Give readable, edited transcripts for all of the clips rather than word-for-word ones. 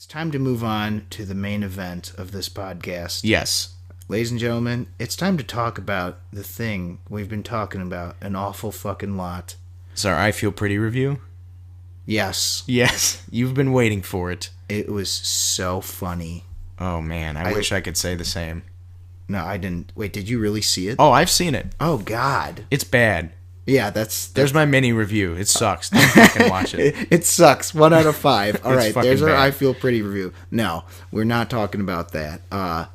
It's time to move on to the main event of this podcast. Yes. Ladies and gentlemen, it's time to talk about the thing we've been talking about an awful fucking lot. It's our I Feel Pretty review? Yes. Yes. You've been waiting for it. It was so funny. Oh, man. I wish I could say the same. No, I didn't. Wait, did you really see it? Oh, I've seen it. Oh, God. It's bad. Yeah, that's There's my mini review. It sucks. Don't fucking watch it. It sucks. 1 out of 5. All right, there's our bad. I Feel Pretty review. No, we're not talking about that. I'm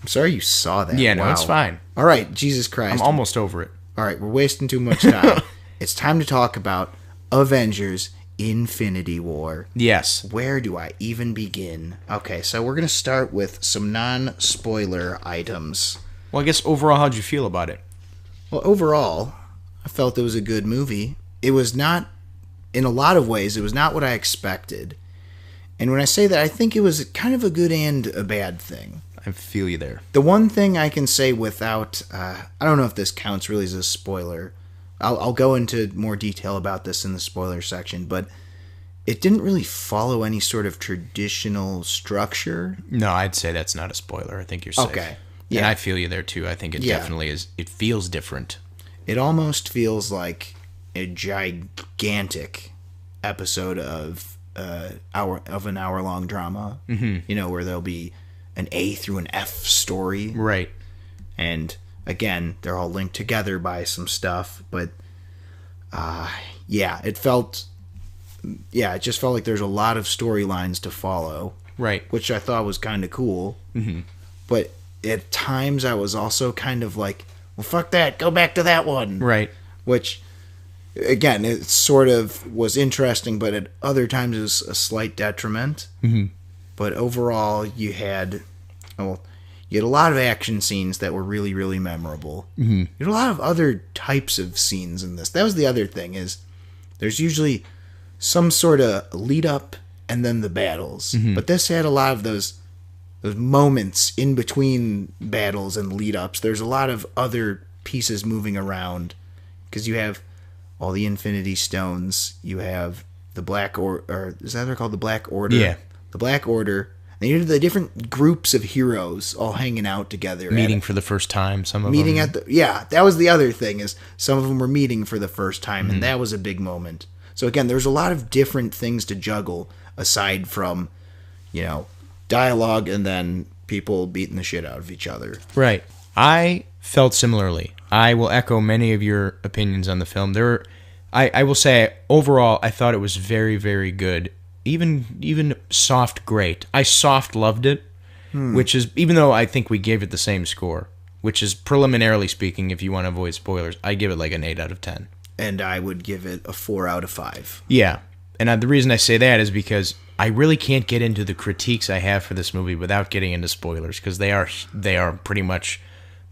sorry you saw that. Yeah, no, Wow. it's fine. All right, Jesus Christ. I'm almost over it. All right, we're wasting too much time. It's time to talk about Avengers Infinity War. Yes. Where do I even begin? Okay, so we're going to start with some non-spoiler items. Well, I guess overall, how'd you feel about it? Well, overall, I felt it was a good movie. It was not, in a lot of ways, it was not what I expected. And when I say that, I think it was kind of a good and a bad thing. I feel you there. The one thing I can say without, I don't know if this counts really as a spoiler. I'll go into more detail about this in the spoiler section, but it didn't really follow any sort of traditional structure. No, I'd say that's not a spoiler. I think you're safe. Okay. Yeah. Yeah. And I feel you there, too. I think it definitely is. It feels different. It almost feels like a gigantic episode of an hour-long drama. Mm-hmm. You know, where there'll be an A through an F story. Right. And again, they're all linked together by some stuff, but it just felt like there's a lot of storylines to follow. Right. Which I thought was kind of cool. Mm-hmm. But at times I was also kind of like, well, fuck that, go back to that one. Right. Which, again, it sort of was interesting, but at other times it was a slight detriment. Mm-hmm. But overall, you had a lot of action scenes that were really, really memorable. Mm-hmm. You had a lot of other types of scenes in this. That was the other thing, is there's usually some sort of lead up and then the battles. Mm-hmm. But this had a lot of those moments in between battles and lead ups. There's a lot of other pieces moving around because you have all the Infinity Stones. You have the Black or is that what they're called? The Black Order. Yeah. The Black Order. And you have the different groups of heroes all hanging out together. Meeting for the first time, some of meeting them. that was the other thing, is some of them were meeting for the first time, and that was a big moment. So again, there's a lot of different things to juggle aside from, dialogue and then people beating the shit out of each other. Right. I felt similarly. I will echo many of your opinions on the film. I will say, overall, I thought it was very, very good. Even soft great. I soft loved it, which is, even though I think we gave it the same score, which is, preliminarily speaking, if you want to avoid spoilers, I give it like an 8 out of 10. And I would give it a 4 out of 5. Yeah. And the reason I say that is because I really can't get into the critiques I have for this movie without getting into spoilers, because they are pretty much,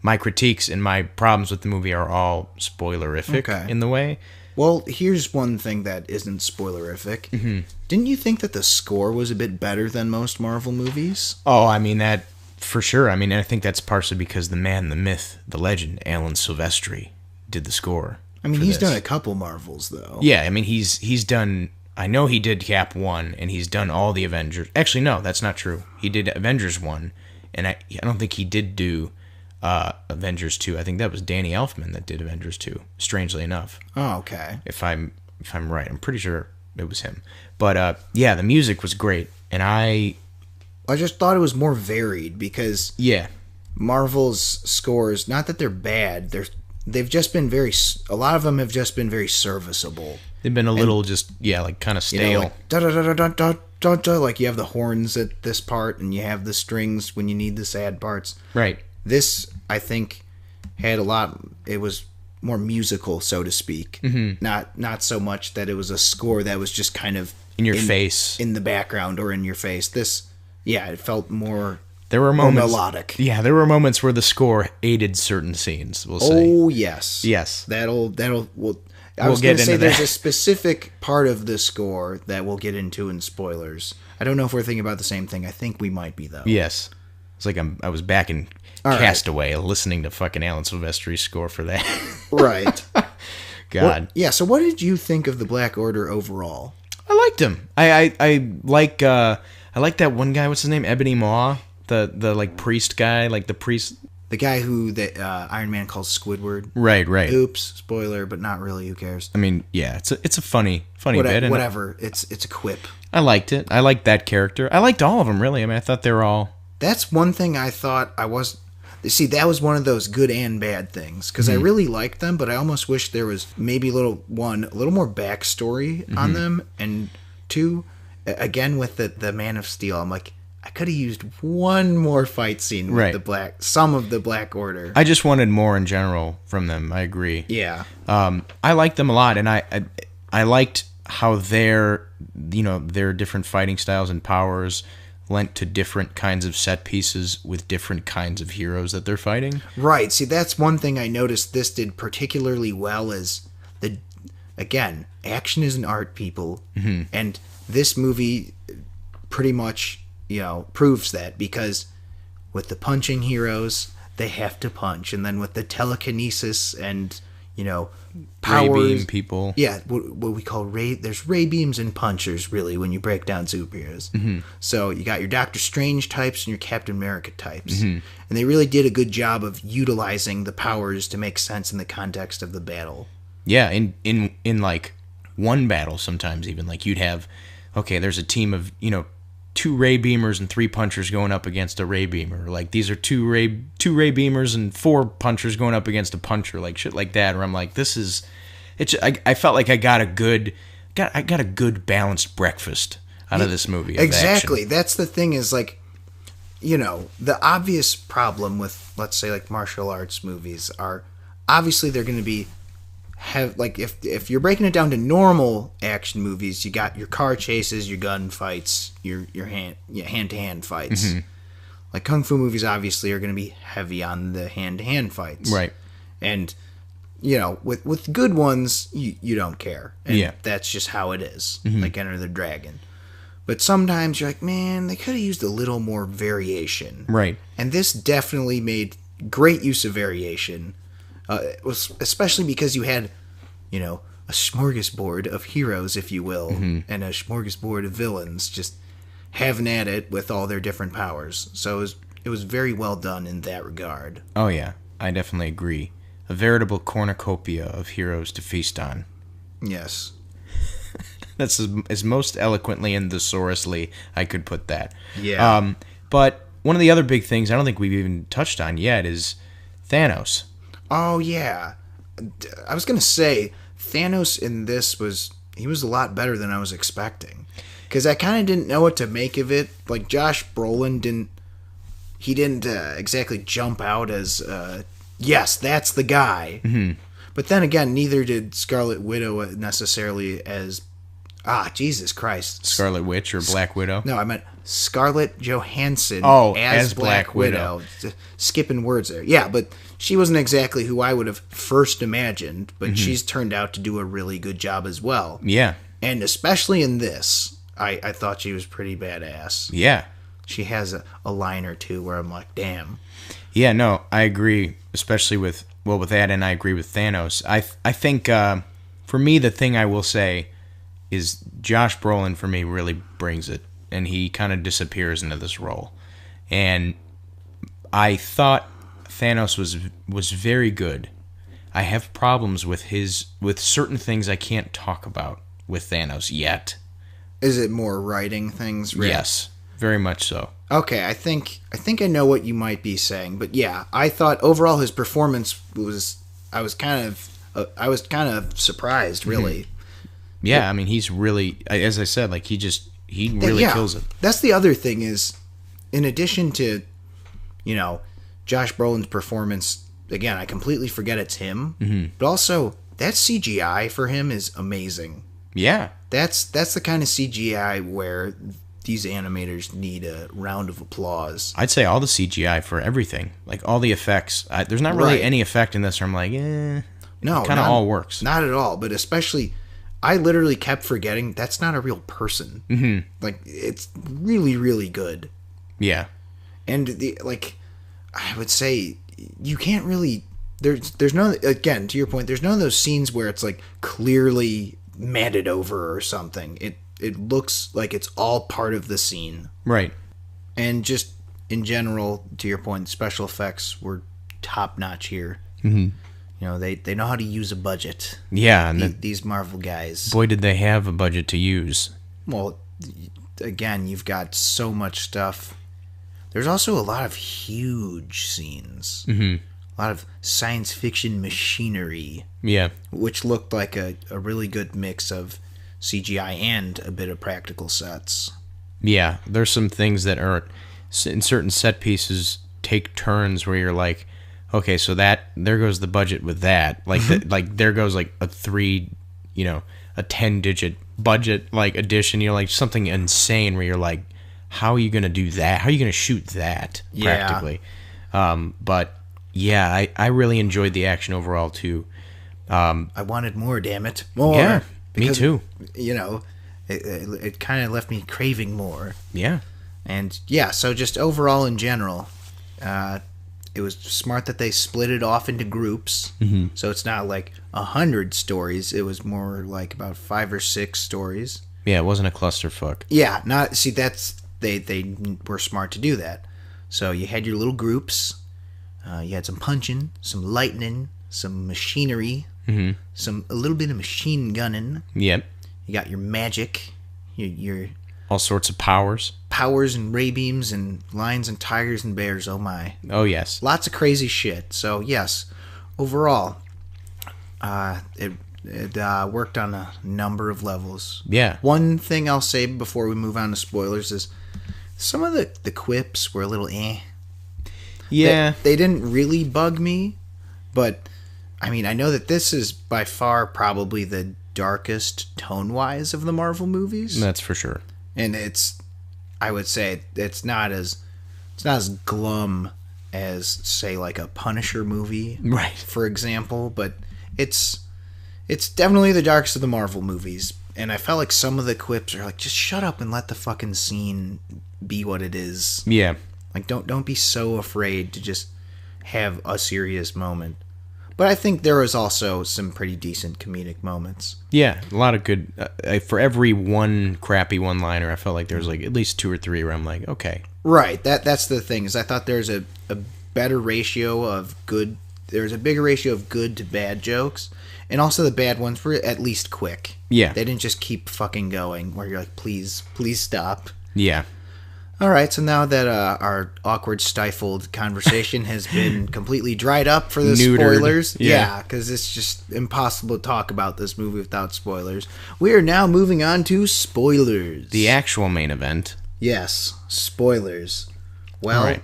my critiques and my problems with the movie are all spoilerific in the way. Well, here's one thing that isn't spoilerific. Mm-hmm. Didn't you think that the score was a bit better than most Marvel movies? Oh, I mean, that for sure. I mean, I think that's partially because the man, the myth, the legend, Alan Silvestri, did the score. I mean, he's done a couple Marvels, though. Yeah, I mean, he's done, I know he did Cap 1, and he's done all the Avengers. Actually, no, that's not true. He did Avengers 1, and I don't think he did do Avengers 2. I think that was Danny Elfman that did Avengers 2, strangely enough. Oh, okay. If I'm right, I'm pretty sure it was him. But yeah, the music was great, and I just thought it was more varied because Marvel's scores, not that they're bad, they've just been a lot of them have just been very serviceable. They've been a little like kind of stale. Like da da da da da da da, like you have the horns at this part and you have the strings when you need the sad parts. Right. This, I think, had a lot. It was more musical, so to speak. Mm-hmm. Not so much that it was a score that was just kind of in your face, in the background or in your face. This, it felt more. There were moments, more melodic. Yeah, there were moments where the score aided certain scenes. We'll say. Oh yes, yes. That'll. Well, I we'll was going to say there's that. a specific part of the score that we'll get into in spoilers. I don't know if we're thinking about the same thing. I think we might be though. Yes, it's like I was back in Castaway listening to fucking Alan Silvestri's score for that. Right. God. So what did you think of the Black Order overall? I liked him. I like I like that one guy. What's his name? Ebony Maw, the like priest guy, like the priest. The guy who Iron Man calls Squidward. Right. Oops, spoiler, but not really. Who cares? I mean, yeah, it's a funny bit. Whatever. It's a quip. I liked it. I liked that character. I liked all of them, really. I mean, I thought they were all. That's one thing I thought I was. See, that was one of those good and bad things because I really liked them, but I almost wish there was maybe a little more backstory on them, and two, again with the Man of Steel, I'm like, I could have used one more fight scene with some of the Black Order. I just wanted more in general from them. I agree. Yeah. I liked them a lot, and I liked how their different fighting styles and powers lent to different kinds of set pieces with different kinds of heroes that they're fighting. Right. See, that's one thing I noticed this did particularly well is again, action is an art, people. Mm-hmm. And this movie pretty much, proves that because with the punching heroes, they have to punch. And then with the telekinesis and, powers. Ray beam people. Yeah, what we call ray. There's ray beams and punchers, really, when you break down superheroes. Mm-hmm. So you got your Doctor Strange types and your Captain America types. Mm-hmm. And they really did a good job of utilizing the powers to make sense in the context of the battle. Yeah, in like one battle sometimes even. Like you'd have, there's a team of, 2 ray beamers and 3 punchers going up against a ray beamer. Like these are 2 ray beamers and 4 punchers going up against a puncher. Like shit like that. Where I'm like, this is, I felt like I got a good balanced breakfast out of this movie. Exactly. Action. That's the thing is like, the obvious problem with, let's say, like martial arts movies are obviously they're going to have like if you're breaking it down to normal action movies, you got your car chases, your gun fights, your hand to hand fights. Mm-hmm. Like kung fu movies obviously are going to be heavy on the hand to hand fights, right? And with good ones you don't care, and that's just how it is. Mm-hmm. Like Enter the Dragon. But sometimes you're like, man, they could have used a little more variation, right? And this definitely made great use of variation. It was especially because you had, a smorgasbord of heroes, if you will, mm-hmm. and a smorgasbord of villains just having at it with all their different powers. So it was very well done in that regard. Oh, yeah. I definitely agree. A veritable cornucopia of heroes to feast on. Yes. That's as most eloquently and thesaurously I could put that. Yeah. But one of the other big things I don't think we've even touched on yet is Thanos. Oh, yeah. I was going to say, Thanos in this was a lot better than I was expecting. Because I kind of didn't know what to make of it. Like, Josh Brolin didn't exactly jump out as, yes, that's the guy. Mm-hmm. But then again, neither did Scarlet Widow necessarily as, Jesus Christ. Scarlet Witch or Black Widow? No, I meant Scarlett Johansson as Black Widow. Skipping words there. Yeah, but she wasn't exactly who I would have first imagined, but mm-hmm. she's turned out to do a really good job as well. Yeah. And especially in this, I thought she was pretty badass. Yeah. She has a line or two where I'm like, damn. Yeah, no, I agree, especially with that, and I agree with Thanos. I think, for me, the thing I will say is Josh Brolin, for me, really brings it, and he kind of disappears into this role. And I thought Thanos was very good. I have problems with certain things I can't talk about with Thanos yet. Is it more writing things? Rick? Yes, very much so. Okay, I think I know what you might be saying, but yeah, I thought overall his performance was I was kind of surprised, really. Mm-hmm. Yeah, I mean, he's really, as I said, like he really kills it. That's the other thing is, in addition to, Josh Brolin's performance, again, I completely forget it's him, mm-hmm. but also that CGI for him is amazing. Yeah. That's the kind of CGI where these animators need a round of applause. I'd say all the CGI for everything, like all the effects. There's not really any effect in this where I'm like, no, it kind of all works. Not at all, but especially, I literally kept forgetting that's not a real person. Mm-hmm. Like, it's really, really good. Yeah. And I would say you can't really. There's no, again, to your point, there's none of those scenes where it's like clearly matted over or something. it looks like it's all part of the scene. Right. And just in general, to your point, special effects were top notch here. Mm-hmm. You know, they know how to use a budget. Yeah, and These Marvel guys. boy, did they have a budget to use. Well, again, you've got so much stuff. There's also a lot of huge scenes. Mm-hmm. A lot of science fiction machinery. Yeah. Which looked like a really good mix of CGI and a bit of practical sets. Yeah, there's some things that are, in certain set pieces, take turns where you're like, okay, so there goes the budget with that. Like, like there goes like a 10-digit budget like addition. You know, like something insane where you're like, how are you gonna do that? How are you gonna shoot that practically? But yeah, I really enjoyed the action overall too. I wanted more, damn it, more. Yeah, because, me too. You know, it kind of left me craving more. Yeah, and yeah, so just overall in general, it was smart that they split it off into groups. Mm-hmm. So it's not like 100 stories. It was more like about 5 or 6 stories. Yeah, it wasn't a clusterfuck. Yeah, that's they were smart to do that. So you had your little groups. You had some punching, some lightning, some machinery, a little bit of machine gunning. Yep. You got your magic, your all sorts of powers and ray beams and lions and tigers and bears. Oh my! Oh yes, lots of crazy shit. So yes, overall, it worked on a number of levels. Yeah. One thing I'll say before we move on to spoilers is some of the quips were a little eh. Yeah. They didn't really bug me, but I mean, I know that this is by far probably the darkest tone-wise of the Marvel movies. That's for sure. And I would say it's not as glum as, say, like a Punisher movie, right? For example, but it's definitely the darkest of the Marvel movies. And I felt like some of the quips are like, just shut up and let the fucking scene be what it is. Yeah. Like, don't be so afraid to just have a serious moment. But I think there was also some pretty decent comedic moments. Yeah, a lot of good. For every one crappy one-liner, I felt like there was like at least 2 or 3 where I'm like, okay. Right. That's the thing, is I thought there's a better ratio of good. There's a bigger ratio of good to bad jokes, and also the bad ones were at least quick. Yeah. They didn't just keep fucking going, where you're like, please stop. Yeah. All right, so now that our awkward, stifled conversation has been completely dried up for the Neutered. spoilers, Yeah, because it's just impossible to talk about this movie without spoilers. We are now moving on to spoilers. The actual main event. Yes, spoilers. Well, right.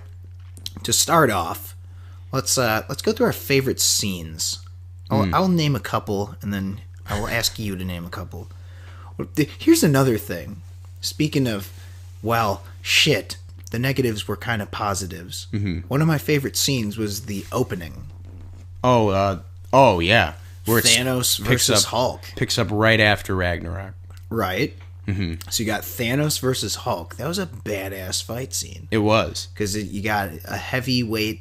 To start off, let's go through our favorite scenes. I'll name a couple, and then I will ask you to name a couple. Here's another thing. Speaking of, well, shit, the negatives were kind of positives. Mm-hmm. One of my favorite scenes was the opening. Oh yeah. Where Thanos versus Hulk. Picks up right after Ragnarok. Right. Mm-hmm. So you got Thanos versus Hulk. That was a badass fight scene. It was. Because you got a heavyweight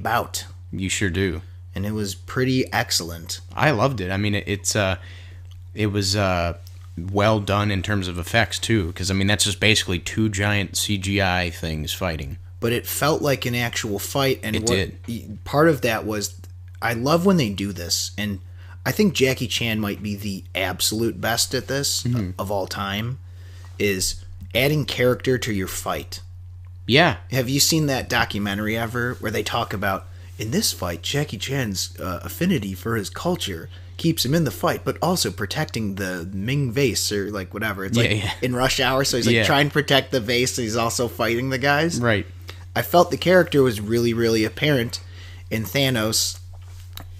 bout. You sure do. And it was pretty excellent. I loved it. I mean, it was well done in terms of effects too, because I mean that's just basically 2 giant CGI things fighting. But it felt like an actual fight, and it did. Part of that was, I love when they do this, and I think Jackie Chan might be the absolute best at this of all time, is adding character to your fight. Yeah. Have you seen that documentary ever where they talk about, in this fight, Jackie Chan's affinity for his culture keeps him in the fight, but also protecting the Ming vase, or like whatever. It's in Rush Hour, so he's like trying to protect the vase, and he's also fighting the guys. Right. I felt the character was really, really apparent in Thanos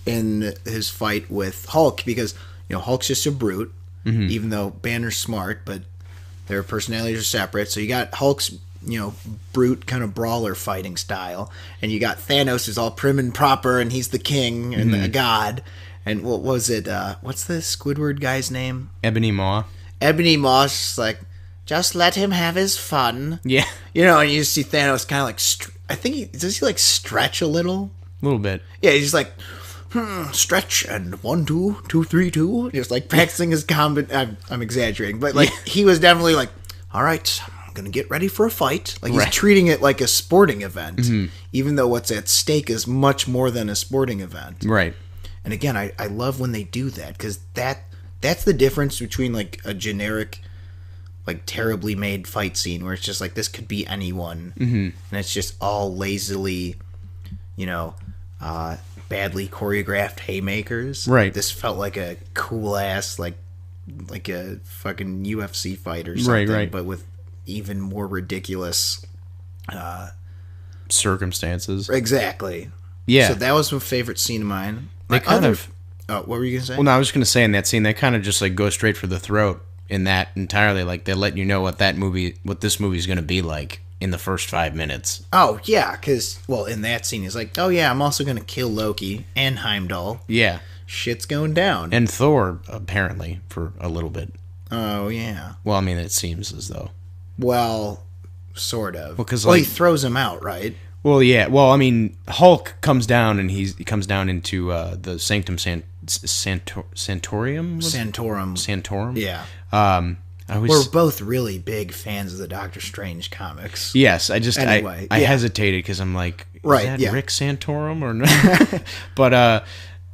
in his fight with Hulk, because Hulk's just a brute, even though Banner's smart, but their personalities are separate. So you got Hulk's brute kind of brawler fighting style, and you got Thanos who's all prim and proper, and he's the king and the god. And what was it? What's the Squidward guy's name? Ebony Maw. Ebony Maw's just like, just let him have his fun. Yeah. And you see Thanos kind of like, I think does he like stretch a little? A little bit. Yeah, he's just like, stretch and 1, 2, 2, 3, 2, just like practicing his combat. I'm exaggerating, but like he was definitely like, all right, I'm gonna get ready for a fight. Like he's treating it like a sporting event, even though what's at stake is much more than a sporting event. Right. And again, I love when they do that, because that's the difference between like a generic, like terribly made fight scene where it's just like this could be anyone, and it's just all lazily, badly choreographed haymakers. Right. This felt like a cool ass like a fucking UFC fight or something, right. but with even more ridiculous circumstances. Exactly. Yeah. So that was my favorite scene of mine. They kind of. Oh, what were you gonna say? Well, no, I was gonna say in that scene they kind of just like go straight for the throat in that entirely. Like they let you know what this movie is gonna be like in the first 5 minutes. Oh yeah, because in that scene he's like, oh yeah, I'm also gonna kill Loki and Heimdall. Yeah. Shit's going down. And Thor apparently for a little bit. Oh yeah. Well, I mean, it seems as though. Well, sort of. Well, because he throws him out, right? Well, yeah. Well, I mean, Hulk comes down and he comes down into the Sanctum Santorum. Santorum. Yeah. We're both really big fans of the Doctor Strange comics. Yes, I hesitated because I'm like, is that Rick Santorum or no? But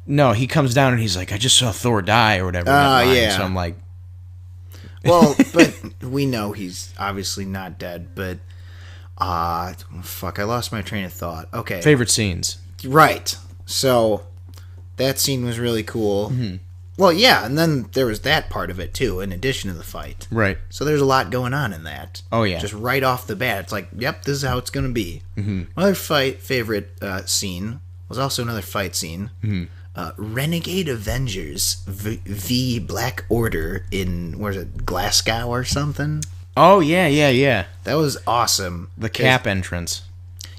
no, he comes down and he's like, I just saw Thor die or whatever. Yeah. So I'm like, well, but we know he's obviously not dead. But fuck, I lost my train of thought. Okay, favorite scenes. Right. So that scene was really cool. Mm-hmm. Well, yeah, and then there was that part of it too, in addition to the fight. Right. So there's a lot going on in that. Oh yeah. Just right off the bat, it's like, yep, this is how it's going to be. Mm-hmm. My other favorite scene was also another fight scene. Mm-hmm. Renegade Avengers v Black Order in, where's it, Glasgow or something? Oh, yeah. That was awesome. The Cap entrance.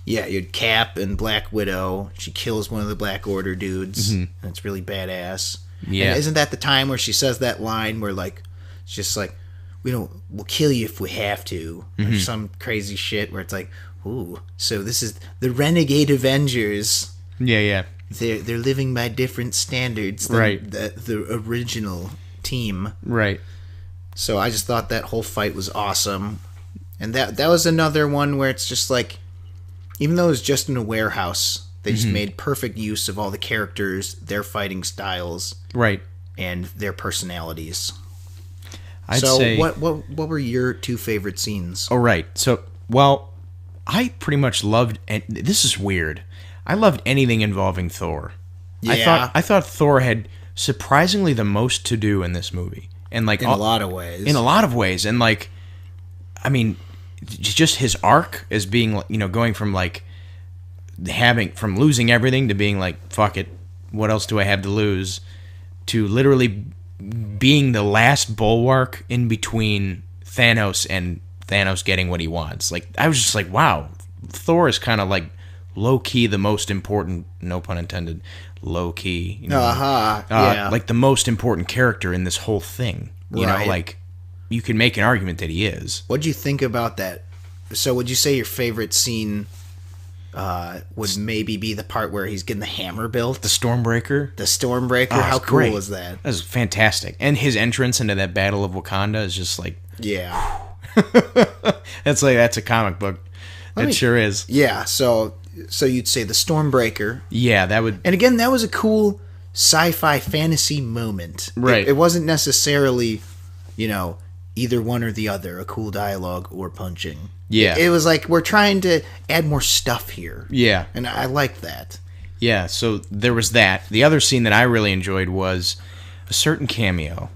Yeah, you had Cap and Black Widow. She kills one of the Black Order dudes, and it's really badass. Yeah. And isn't that the time where she says that line where, like, it's just like, we'll kill you if we have to, or some crazy shit where it's like, ooh, so this is the Renegade Avengers. Yeah. They're living by different standards than the original team. Right. So I just thought that whole fight was awesome. And that was another one where it's just like, even though it was just in a warehouse, they just made perfect use of all the characters, their fighting styles, right, and their personalities. I'd say, what were your two favorite scenes? Oh, right. So, well, I pretty much loved, and this is weird, I loved anything involving Thor. Yeah. I thought Thor had surprisingly the most to do in this movie. And like in a lot of ways. In a lot of ways. And like, I mean, just his arc as being, going from like from losing everything to being like, fuck it, what else do I have to lose, to literally being the last bulwark in between Thanos and Thanos getting what he wants. Like, I was just like, wow, Thor is kind of like low-key the most important, no pun intended, low-key, like the most important character in this whole thing. You know, like, you can make an argument that he is. What'd you think about that? So would you say your favorite scene would maybe be the part where he's getting the hammer built? The Stormbreaker? The Stormbreaker? How cool was that? That was fantastic. And his entrance into that Battle of Wakanda is just like... Yeah. That's a comic book. It sure is. Yeah, so you'd say the Stormbreaker. Yeah, that would... And again, that was a cool sci-fi fantasy moment. Right. It wasn't necessarily, either one or the other, a cool dialogue or punching. Yeah. It was like, we're trying to add more stuff here. Yeah. And I liked that. Yeah, so there was that. The other scene that I really enjoyed was a certain cameo.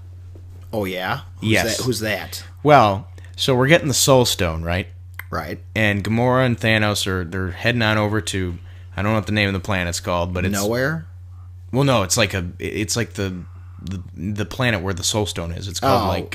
Oh, yeah? Yes. Who's that? Well, so we're getting the Soul Stone, right? Right. And Gamora and Thanos they're heading on over to, I don't know what the name of the planet's called, but it's... Nowhere? Well, no, it's like the planet where the Soul Stone is. It's called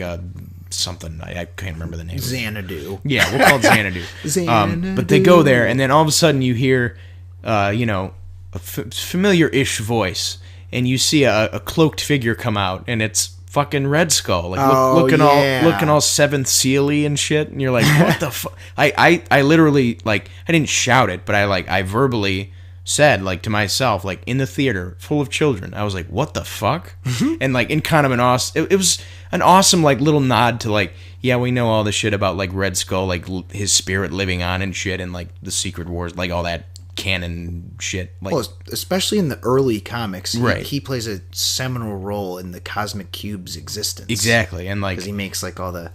something. I can't remember the name. Xanadu. Yeah, we'll call it Xanadu. Xanadu. But they go there, and then all of a sudden you hear, a familiar-ish voice, and you see a cloaked figure come out, and it's fucking Red Skull, like looking all Seventh Seal-y and shit, and you're like, what the fuck? I literally, like, I didn't shout it, but I verbally said, like, to myself, like, in the theater full of children, I was like, what the fuck? And, like, in kind of an awesome, it was an awesome, like, little nod to, like, yeah, we know all the shit about, like, Red Skull, like, his spirit living on and shit, and, like, the Secret Wars, like, all that canon shit. Like, well, especially in the early comics, Right. he plays a seminal role in the Cosmic Cube's existence. exactly, and, like, Because he makes, like, all the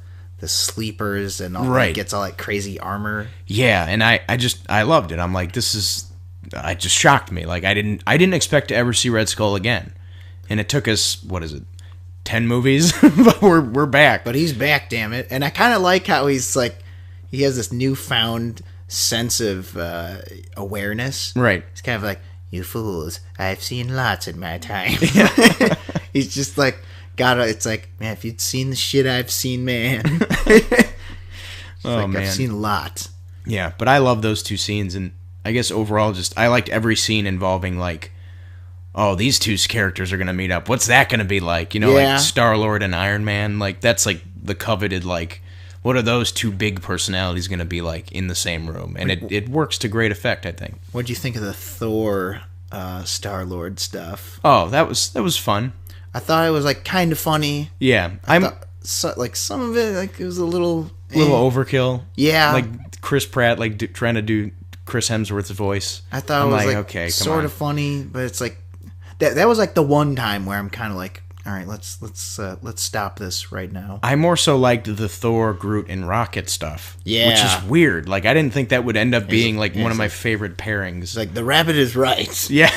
sleepers and all Right. gets all, like, crazy armor. yeah, and I loved it. I'm like, it just shocked me. Like, I didn't expect to ever see Red Skull again. And it took us, what is it, 10 movies? But we're back. But he's back, damn it. And I kind of like how he's, like, he has this newfound sense of awareness. Right. He's kind of like, you fools, I've seen lots in my time. He's just like, it's like, man, if you'd seen the shit I've seen, man. Man. I've seen a lot. Yeah, but I love those two scenes, and I guess overall, just I liked every scene involving, like, oh, these two characters are gonna meet up. What's that gonna be like? You know, Yeah. like Star-Lord and Iron Man. Like, that's like the coveted, like, what are those two big personalities gonna be like in the same room? And it works to great effect, I think. What'd you think of the Thor Star-Lord stuff? Oh, that was fun. I thought it was, like, kind of funny. Yeah, Like, some of it, like, it was a little overkill. Yeah. Like Chris Pratt, like trying to do Chris Hemsworth's voice. I thought I'm it was, like, okay, come sort on. of funny, but it's like that was, like, the one time where I'm kind of like, all right, let's stop this right now. I more so liked the Thor, Groot, and Rocket stuff. Yeah. Which is weird. Like, I didn't think that would end up being, like, one of my like- favorite pairings. It's like, the rabbit is right. Yeah.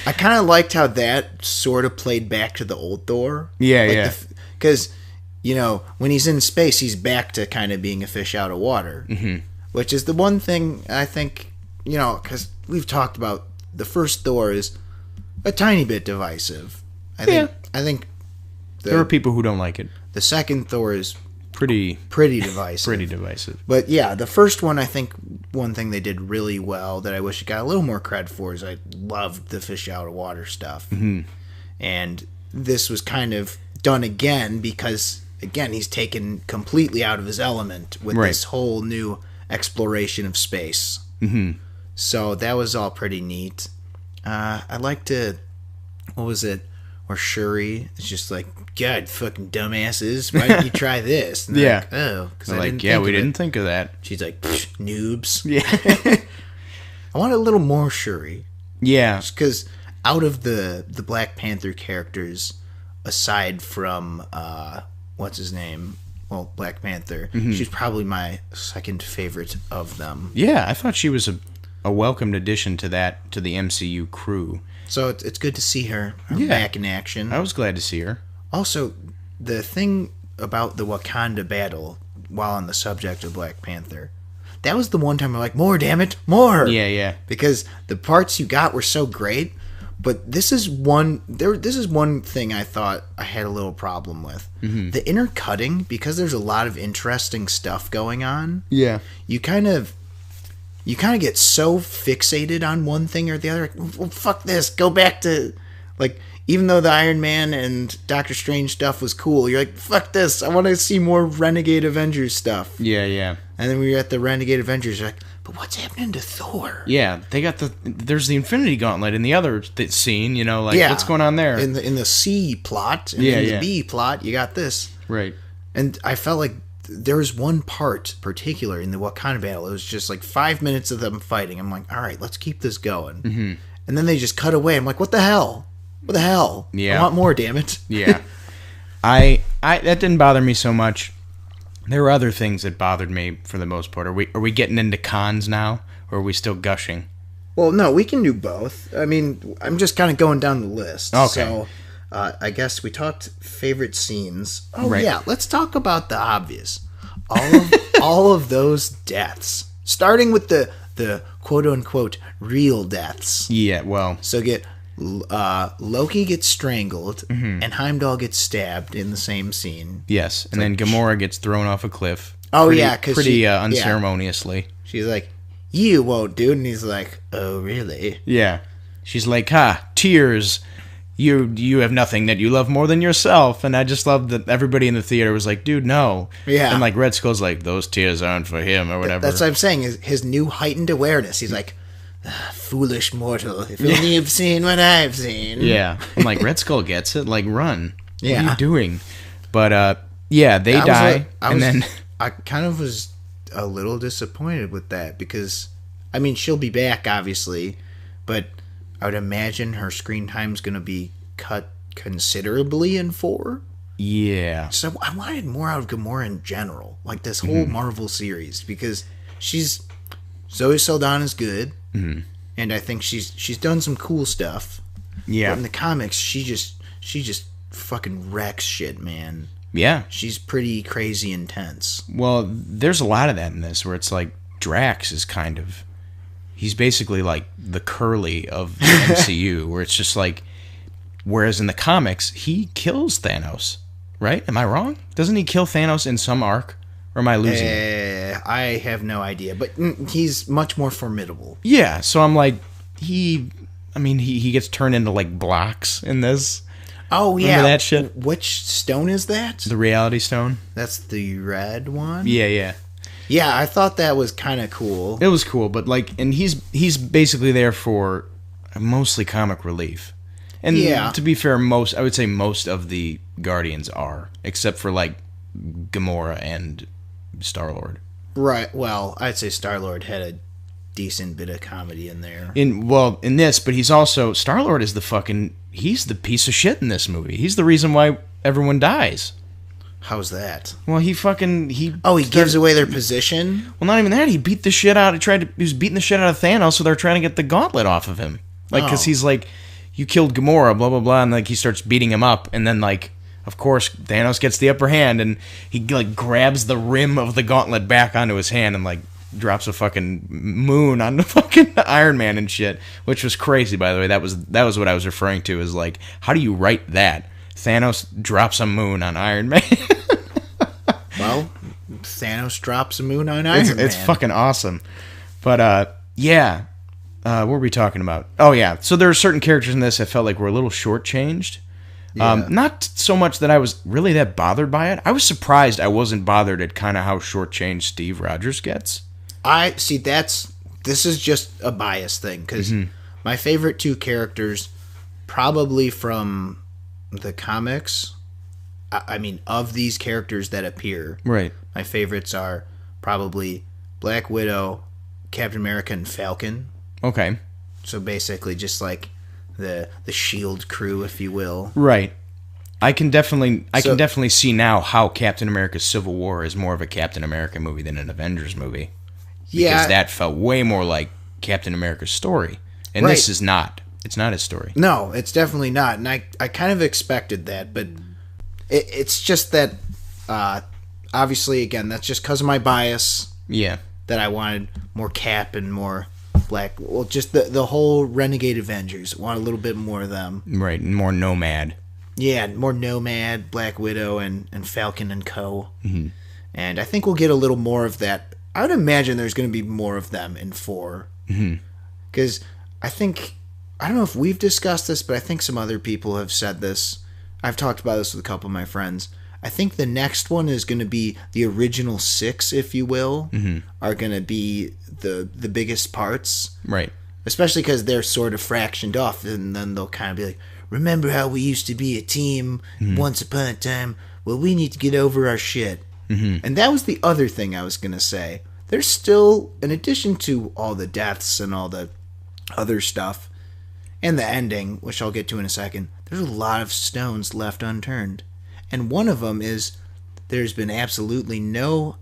I kind of liked how that sort of played back to the old Thor. Yeah, Like yeah. Because, you know, when he's in space, he's back to kind of being a fish out of water. Mm-hmm. Which is the one thing I think, you know, because we've talked about the first Thor is a tiny bit divisive. I think There are people who don't like it. the second Thor is Pretty divisive. pretty divisive. But yeah, the first one, I think one thing they did really well that I wish it got a little more cred for is I loved the fish out of water stuff. Mm-hmm. And this was kind of done again because, again, he's taken completely out of his element with Right. this whole new exploration of space. Mm-hmm. So that was all pretty neat. I liked it. What was it? Or Shuri is just like, God, fucking dumbasses, why didn't you try this? And they're Yeah. like, oh, because I Like, didn't yeah, think we of it. didn't think of that. She's like, noobs. Yeah. I want a little more Shuri. Yeah. Because out of the Black Panther characters, aside from, what's his name? Well, Black Panther, she's probably my second favorite of them. Yeah, I thought she was a welcomed addition to the MCU crew. So it's good to see her Yeah. back in action. I was glad to see her. Also, the thing about the Wakanda battle, while on the subject of Black Panther, that was the one time I'm like, more, damn it, more! Yeah, yeah. Because the parts you got were so great, but this is one thing I thought I had a little problem with. Mm-hmm. The intercutting, because there's a lot of interesting stuff going on, Yeah. you kind of get so fixated on one thing or the other. Like, well, fuck this. Go back to, like, even though the Iron Man and Doctor Strange stuff was cool, you're like, fuck this. I want to see more Renegade Avengers stuff. Yeah, yeah. And then we were at the Renegade Avengers, you're like, but what's happening to Thor? Yeah, they got there's the Infinity Gauntlet in the other scene, you know, like, Yeah. what's going on there? In the C plot, and Yeah, in yeah. the B plot, you got this. Right. And I felt like there was one part particular in the Wakanda battle. It was just like 5 minutes of them fighting. I'm like, all right, let's keep this going. Mm-hmm. And then they just cut away. I'm like, what the hell? What the hell? Yeah. I want more, damn it. Yeah. I that didn't bother me so much. There were other things that bothered me for the most part. Are we getting into cons now, or are we still gushing? Well, no, we can do both. I mean, I'm just kind of going down the list. Okay. So, I guess we talked favorite scenes. Oh, Right. yeah. Let's talk about the obvious. All of those deaths. Starting with the quote-unquote real deaths. Yeah, well, So Loki gets strangled, Mm-hmm. and Heimdall gets stabbed in the same scene. yes. And then Gamora gets thrown off a cliff. Oh, pretty, yeah, 'cause pretty she- unceremoniously. She's like, you won't, dude. And he's like, oh, really? Yeah. She's like, tears. You have nothing that you love more than yourself. And I just love that everybody in the theater was like, dude, no. Yeah. And like Red Skull's like, those tears aren't for him or whatever. That's what I'm saying. Is his new heightened awareness. He's like, Foolish mortal, if only you've seen what I've seen. Yeah. I'm like, Red Skull gets it. Like, run. Yeah. What are you doing? But, yeah, they die. I kind of was a little disappointed with that because, I mean, she'll be back, obviously, but I would imagine her screen time's going to be cut considerably in 4. Yeah. So I wanted more out of Gamora in general, like this whole Marvel series, because Zoe Saldana's good, and I think she's done some cool stuff. Yeah. But in the comics, she just fucking wrecks shit, man. Yeah. She's pretty crazy intense. Well, there's a lot of that in this where it's like Drax is he's basically like the Curly of the MCU, where it's just like, whereas in the comics, he kills Thanos, right? Am I wrong? Doesn't he kill Thanos in some arc? Or am I losing it? I have no idea, but he's much more formidable. Yeah, so I'm like, he gets turned into like blocks in this. Oh, yeah. Remember that shit? Which stone is that? The Reality Stone? That's the red one? Yeah. Yeah, I thought that was kind of cool. It was cool, but like, and he's basically there for mostly comic relief. And to be fair, I would say most of the Guardians are, except for like Gamora and Star-Lord. Right. Well, I'd say Star-Lord had a decent bit of comedy in there. In this, but he's also Star-Lord is he's the piece of shit in this movie. He's the reason why everyone dies. How's that? Well, he gives away their position? Well, not even that. He beat the shit out. He was beating the shit out of Thanos, so they're trying to get the gauntlet off of him. Like, because he's like, you killed Gamora, blah blah blah, and like he starts beating him up, and then like, of course, Thanos gets the upper hand, and he like grabs the rim of the gauntlet back onto his hand, and like drops a fucking moon on the fucking Iron Man and shit, which was crazy, by the way. That was what I was referring to, is like, how do you write that? Thanos drops a moon on Iron Man. Well, Thanos drops a moon on Iron Man. It's fucking awesome. But, yeah. What were we talking about? Oh, yeah. So there are certain characters in this I felt like were a little shortchanged. Yeah. Not so much that I was really that bothered by it. I was surprised I wasn't bothered at kind of how shortchanged Steve Rogers gets. This is just a bias thing, because my favorite 2 characters, probably from the comics, I mean, of these characters that appear, right? My favorites are probably Black Widow, Captain America, and Falcon. Okay. So basically just like the SHIELD crew, if you will. Right. I can definitely see now how Captain America Civil War is more of a Captain America movie than an Avengers movie. Because that felt way more like Captain America's story. And this is not. It's not his story. No, it's definitely not. And I kind of expected that, but it's just that, obviously, again, that's just because of my bias. Yeah. That I wanted more Cap and more Black. Well, just the whole Renegade Avengers. Want a little bit more of them. Right, and more Nomad. Yeah, more Nomad, Black Widow, and Falcon and co. Mm-hmm. And I think we'll get a little more of that. I would imagine there's going to be more of them in 4. Because I don't know if we've discussed this, but I think some other people have said this. I've talked about this with a couple of my friends. I think the next one is going to be the original 6, if you will, are going to be the biggest parts. Right. Especially because they're sort of fractioned off, and then they'll kind of be like, remember how we used to be a team once upon a time? Well, we need to get over our shit. And that was the other thing I was going to say. There's still, in addition to all the deaths and all the other stuff, and the ending, which I'll get to in a second, there's a lot of stones left unturned. And one of them is there's been absolutely no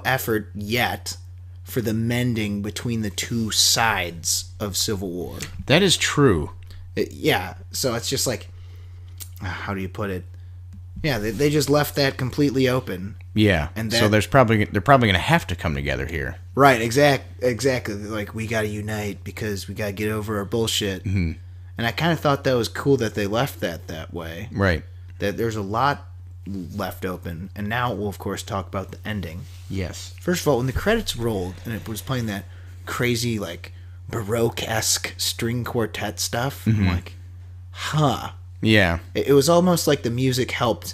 effort yet for the mending between the 2 sides of Civil War. That is true. Yeah, so it's just like, how do you put it? Yeah, they just left that completely open. Yeah, and so they're probably going to have to come together here. Right, exactly. Like, we got to unite because we got to get over our bullshit. And I kind of thought that was cool that they left that way. Right. That there's a lot left open. And now we'll, of course, talk about the ending. Yes. First of all, when the credits rolled and it was playing that crazy, like, Baroque-esque string quartet stuff, I'm like, huh. Yeah. It was almost like the music helped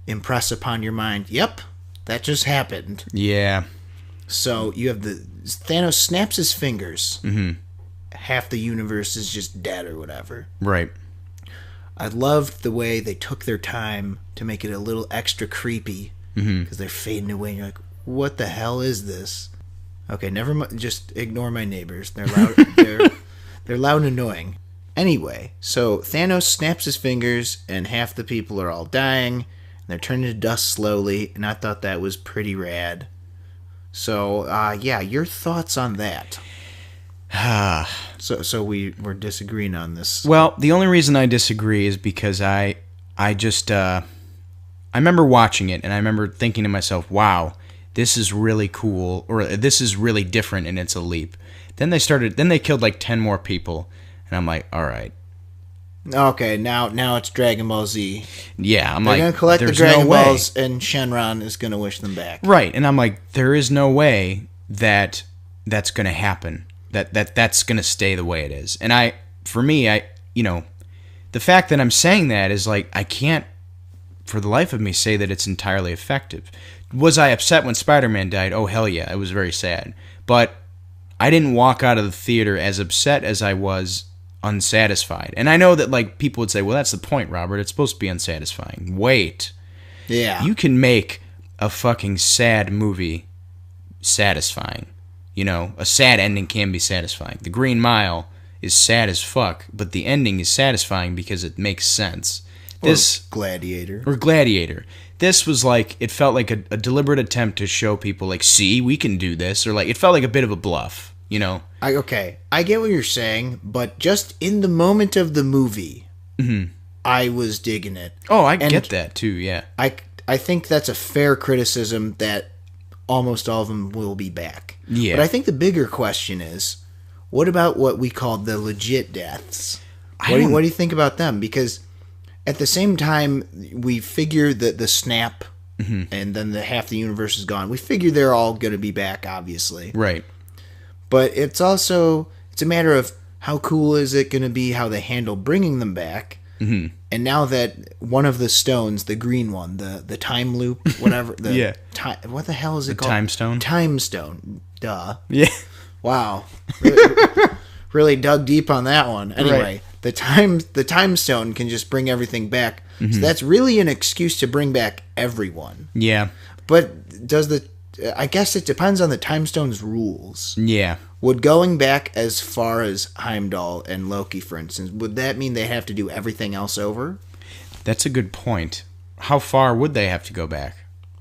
impress upon your mind, yep, that just happened. Yeah. So you have the Thanos snaps his fingers. Half the universe is just dead or whatever. Right. I loved the way they took their time to make it a little extra creepy because they're fading away. And you're like, what the hell is this? Okay, never mind. Just ignore my neighbors. They're loud. They're loud and annoying. Anyway, so Thanos snaps his fingers, and half the people are all dying. And they're turning to dust slowly, and I thought that was pretty rad. So, yeah, your thoughts on that? So we're disagreeing on this. Well, the only reason I disagree is because I just I remember watching it and I remember thinking to myself, "Wow, this is really cool," or "This is really different," and it's a leap. Then they killed like 10 more people, and I'm like, "All right." Okay, now it's Dragon Ball Z. Yeah, I'm They're like, gonna collect the there's Dragon no way. Balls, and Shenron is gonna wish them back. Right, and I'm like, there is no way that that's gonna happen. That's gonna stay the way it is. And for me, the fact that I'm saying that is like, I can't, for the life of me, say that it's entirely effective. Was I upset when Spider-Man died? Oh, hell yeah, I was very sad. But I didn't walk out of the theater as upset as I was unsatisfied. And I know that like people would say, well, that's the point, Robert. It's supposed to be unsatisfying. Wait. Yeah. You can make a fucking sad movie satisfying. A sad ending can be satisfying. The Green Mile is sad as fuck, but the ending is satisfying because it makes sense. Or Gladiator. This was like, it felt like a deliberate attempt to show people, like, see, we can do this. Or like, it felt like a bit of a bluff, I get what you're saying, but just in the moment of the movie, I was digging it. Oh, I get that too, yeah. I think that's a fair criticism that almost all of them will be back. Yeah. But I think the bigger question is, what about what we call the legit deaths? What do you think about them? Because at the same time, we figure that the snap and then half the universe is gone. We figure they're all going to be back, obviously. Right. But it's a matter of how cool is it going to be, how they handle bringing them back. And now that one of the stones, the green one, the time loop, whatever, what the hell is it called? Time stone. Time stone. Duh. Yeah. Wow. Really dug deep on that one. Anyway, the time stone can just bring everything back. So that's really an excuse to bring back everyone. Yeah. But I guess it depends on the time stone's rules. Yeah. Would going back as far as Heimdall and Loki, for instance, would that mean they have to do everything else over? That's a good point. How far would they have to go back?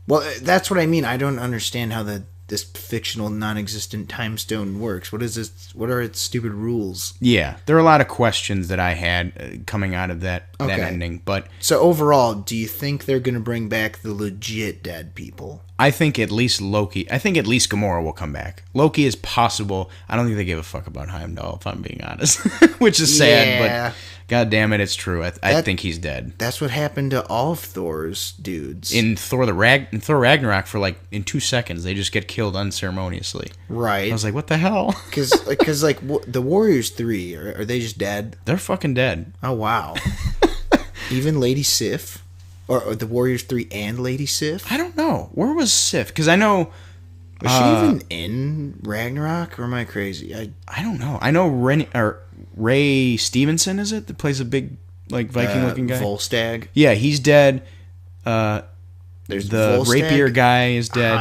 Well, that's what I mean. I don't understand how this fictional, non-existent time stone works. What is this? What are its stupid rules? Yeah, there are a lot of questions that I had coming out of that ending. But so overall, do you think they're going to bring back the legit dead people? I think at least Loki. I think at least Gamora will come back. Loki is possible. I don't think they give a fuck about Heimdall, if I'm being honest, which is sad. But God damn it, it's true. I think he's dead. That's what happened to all of Thor's dudes in Thor Ragnarok. In 2 seconds, they just get killed unceremoniously. Right. I was like, what the hell? Because the Warriors 3 are they just dead? They're fucking dead. Oh wow. Even Lady Sif. Or the Warriors 3 and Lady Sif? I don't know. Where was Sif? Because I know... Was she even in Ragnarok? Or am I crazy? I don't know. I know Ray Stevenson, is it? That plays a big, like, Viking-looking guy? Volstagg. Yeah, he's dead. There's the Volstagg, rapier guy is dead.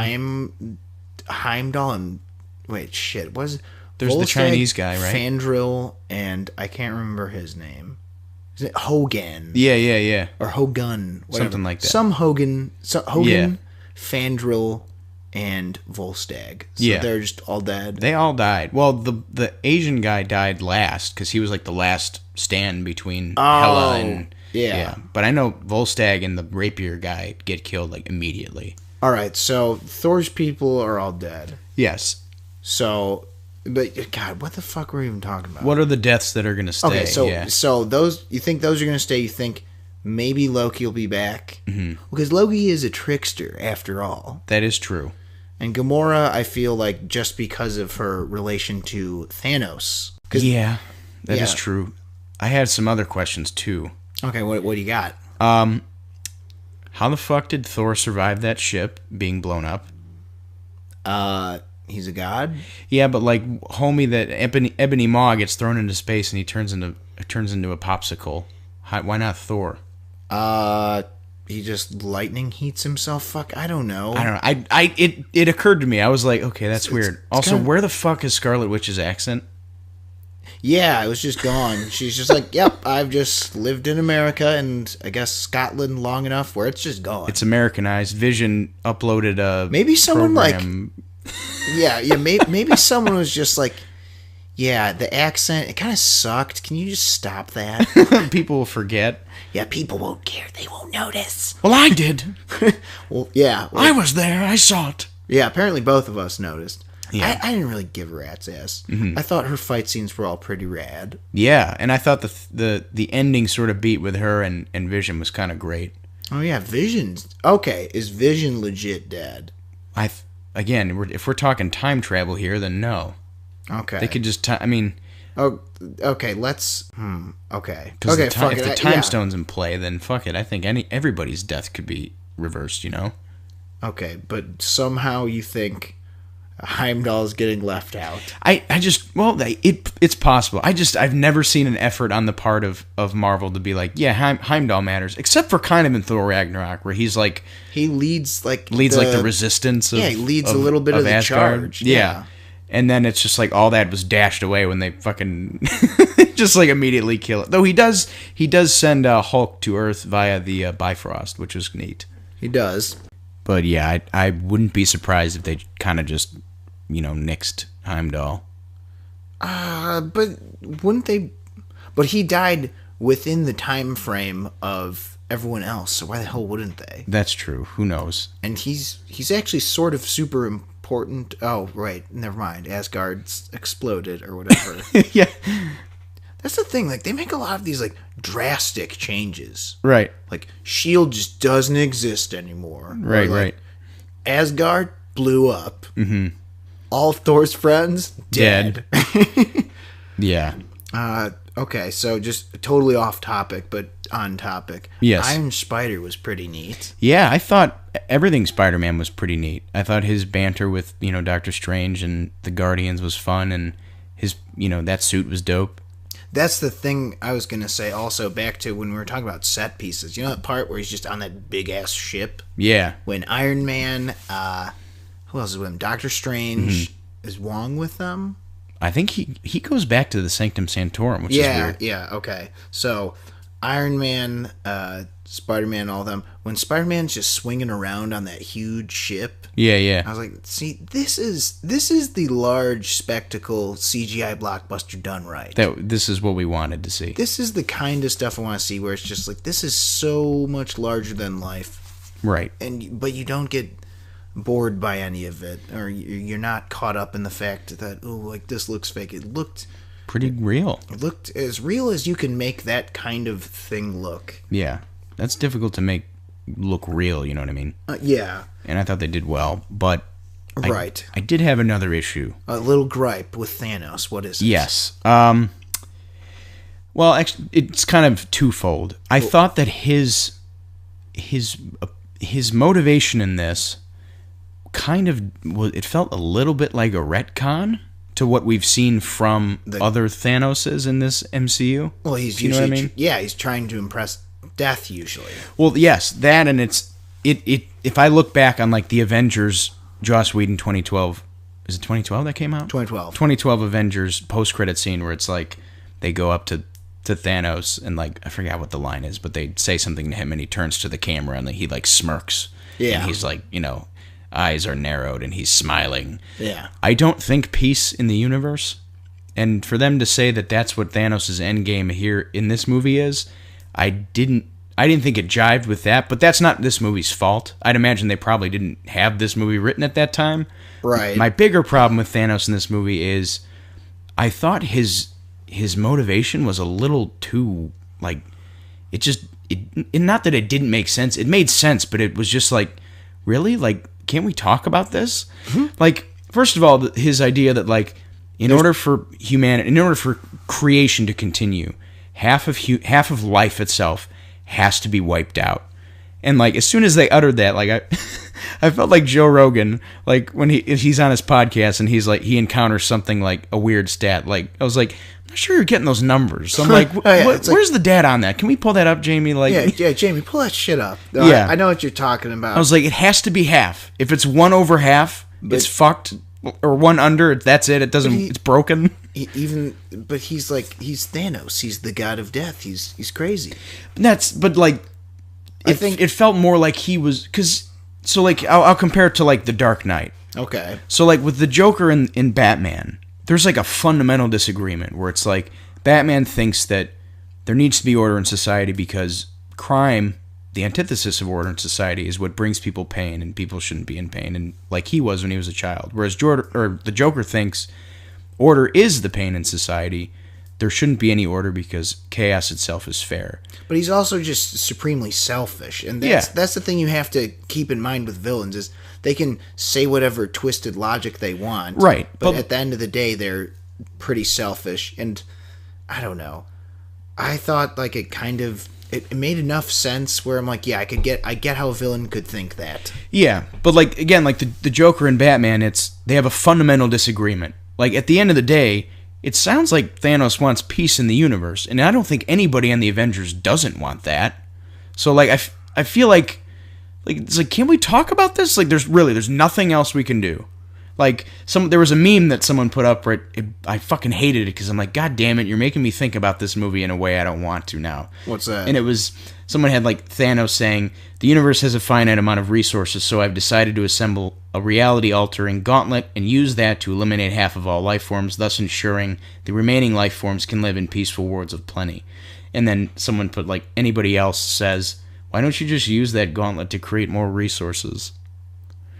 Heimdall and... Wait, shit. There's the Chinese guy, right? Fandral, and I can't remember his name. Is it Hogan? Yeah. Or Hogun. Whatever. Something like that. Some Hogan, Fandral, and Volstagg. So they're just all dead. They all died. Well, the Asian guy died last because he was like the last stand between Hela and... Yeah. But I know Volstagg and the rapier guy get killed like immediately. All right, so Thor's people are all dead. Yes. So... But God, what the fuck were we even talking about? What are the deaths that are going to stay? Okay, so those, you think those are going to stay? You think maybe Loki will be back? Mm-hmm. Because Loki is a trickster after all. That is true. And Gamora, I feel like just because of her relation to Thanos. Yeah, that is true. I had some other questions too. Okay, what do you got? How the fuck did Thor survive that ship being blown up? He's a god. Yeah, but like homie, that Ebony Maw gets thrown into space and he turns into a popsicle. Why not Thor? He just lightning heats himself. Fuck, I don't know. It occurred to me. I was like, okay, that's weird. it's Also, kinda... where the fuck is Scarlet Witch's accent? Yeah, it was just gone. She's just like, yep, I've just lived in America and I guess Scotland long enough where it's just gone. It's Americanized. Vision uploaded a maybe someone program. maybe someone was just like, yeah, the accent, it kind of sucked. Can you just stop that? People will forget. Yeah, people won't care. They won't notice. Well, I did. Well, yeah. I was there. I saw it. Yeah, apparently both of us noticed. Yeah. I didn't really give a rat's ass. I thought her fight scenes were all pretty rad. Yeah, and I thought the ending sort of beat with her and Vision was kind of great. Oh, yeah, Vision's... Okay, is Vision legit dead? If we're talking time travel here, then no. Okay. They could just... Oh, okay, let's... Okay. Because okay, if the time stone's in play, then fuck it. I think everybody's death could be reversed, you know? Okay, but somehow you think Heimdall's getting left out. It's possible. I've never seen an effort on the part of Marvel to be like, yeah, Heimdall matters, except for kind of in Thor Ragnarok, where he's like... He leads like the resistance of... Yeah, he leads a little bit of the Asgard. charge. Yeah. And then it's just like all that was dashed away when they fucking just like immediately kill it. Though he does send Hulk to Earth via the Bifrost, which was neat. He does. But yeah, I wouldn't be surprised if they kind of just, nixed Heimdall. But wouldn't they? But he died within the time frame of everyone else, so why the hell wouldn't they? That's true. Who knows? And he's actually sort of super important. Oh, right. Never mind. Asgard's exploded or whatever. Yeah. That's the thing. Like, they make a lot of these, like, drastic changes. Right. Like, S.H.I.E.L.D. just doesn't exist anymore. Right, or, like, right. Asgard blew up. Mm-hmm. All of Thor's friends dead. Yeah. Okay, so just totally off topic, but on topic. Yes. Iron Spider was pretty neat. Yeah, I thought everything Spider-Man was pretty neat. I thought his banter with, Doctor Strange and the Guardians was fun, and his, that suit was dope. That's the thing I was going to say also, back to when we were talking about set pieces. You know that part where he's just on that big-ass ship? Yeah. When Iron Man, who else is with him? Doctor Strange, is Wong with them? I think he goes back to the Sanctum Sanctorum, which is weird. Yeah, okay. So, Iron Man, Spider-Man, all of them. When Spider-Man's just swinging around on that huge ship, yeah, I was like, see, this is the large spectacle CGI blockbuster done right. This is what we wanted to see. This is the kind of stuff I want to see, where it's just like, this is so much larger than life, right? But you don't get bored by any of it, or you're not caught up in the fact that, oh, like, this looks fake. It looked pretty real. It looked as real as you can make that kind of thing look. Yeah, that's difficult to make look real, you know what I mean? Yeah. And I thought they did well, but right. I did have another issue. A little gripe with Thanos. What is it? Yes. Well, actually, it's kind of twofold. I thought that his motivation in this kind of it felt a little bit like a retcon to what we've seen from other Thanoses in this MCU. Well, he's you know what I mean? Yeah, he's trying to impress death usually. Well, yes, that, and it. If I look back on like the Avengers, Joss Whedon 2012, is it 2012 that came out? 2012 Avengers post-credit scene where it's like they go up to Thanos and like I forgot what the line is, but they say something to him and he turns to the camera and he like smirks. Yeah, and he's like, eyes are narrowed and he's smiling. Yeah. I don't think peace in the universe. And for them to say that that's what Thanos' endgame here in this movie is, I didn't think it jived with that, but that's not this movie's fault. I'd imagine they probably didn't have this movie written at that time. Right. My bigger problem with Thanos in this movie is I thought his motivation was a little too, like, not that it didn't make sense. It made sense, but it was just like, really? Like, can't we talk about this? Like, first of all, his idea that, like, in order for creation to continue, half of life itself has to be wiped out. And like as soon as they uttered that, like I felt like Joe Rogan, like when he's on his podcast and he's like he encounters something like a weird stat. Like I was like, I'm not sure you're getting those numbers. So I'm like, where's the data on that? Can we pull that up, Jamie? Like, yeah, Jamie, pull that shit up. Yeah, I know what you're talking about. I was like, it has to be half. If it's 1 over half, it's fucked. Or 1 under, that's it. It doesn't. It's broken. But he's Thanos. He's the god of death. He's crazy. But like, I think it felt more like he was because. So like, I'll compare it to like The Dark Knight. Okay. So like with the Joker in Batman, there's like a fundamental disagreement where it's like Batman thinks that there needs to be order in society because crime, the antithesis of order in society, is what brings people pain, and people shouldn't be in pain, and like he was when he was a child. Whereas the Joker thinks order is the pain in society. There shouldn't be any order because chaos itself is fair. But he's also just supremely selfish, and that's the thing you have to keep in mind with villains is they can say whatever twisted logic they want, right? But at the end of the day, they're pretty selfish, and I don't know. I thought like it made enough sense where I'm like, yeah, I get how a villain could think that. Yeah, but like again, like the Joker and Batman, they have a fundamental disagreement. Like at the end of the day, it sounds like Thanos wants peace in the universe, and I don't think anybody on the Avengers doesn't want that. So like I feel like it's like, can we talk about this? Like there's nothing else we can do. Like there was a meme that someone put up right. I fucking hated it because I'm like, God damn it, you're making me think about this movie in a way I don't want to now. What's that? And it was someone had like Thanos saying, the universe has a finite amount of resources, so I've decided to assemble a reality-altering gauntlet and use that to eliminate half of all life forms, thus ensuring the remaining life forms can live in peaceful worlds of plenty. And then someone put like, anybody else says, why don't you just use that gauntlet to create more resources?